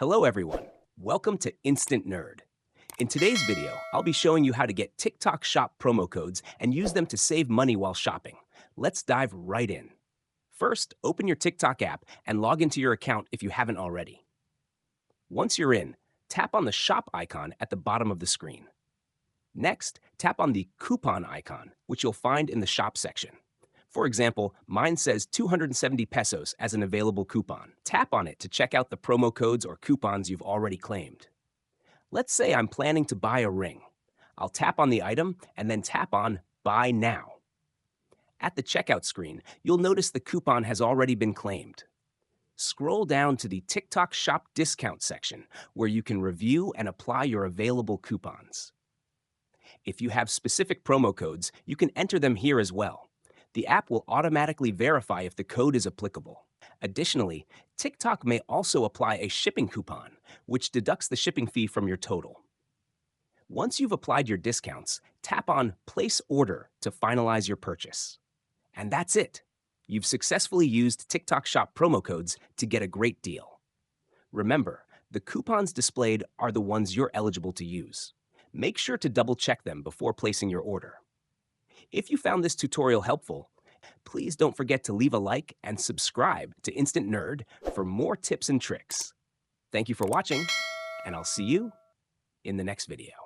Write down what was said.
Hello everyone, welcome to Instant Nerd. In today's video, I'll be showing you how to get TikTok Shop promo codes and use them to save money while shopping. Let's dive right in. First, open your TikTok app and log into your account if you haven't already. Once you're in, tap on the shop icon at the bottom of the screen. Next, tap on the coupon icon, which you'll find in the shop section. For example, mine says 270 pesos as an available coupon. Tap on it to check out the promo codes or coupons you've already claimed. Let's say I'm planning to buy a ring. I'll tap on the item and then tap on Buy Now. At the checkout screen, you'll notice the coupon has already been claimed. Scroll down to the TikTok Shop discount section, where you can review and apply your available coupons. If you have specific promo codes, you can enter them here as well. The app will automatically verify if the code is applicable. Additionally, TikTok may also apply a shipping coupon, which deducts the shipping fee from your total. Once you've applied your discounts, tap on Place Order to finalize your purchase. And that's it. You've successfully used TikTok Shop promo codes to get a great deal. Remember, the coupons displayed are the ones you're eligible to use. Make sure to double-check them before placing your order. If you found this tutorial helpful, please don't forget to leave a like and subscribe to Instant Nerd for more tips and tricks. Thank you for watching, and I'll see you in the next video.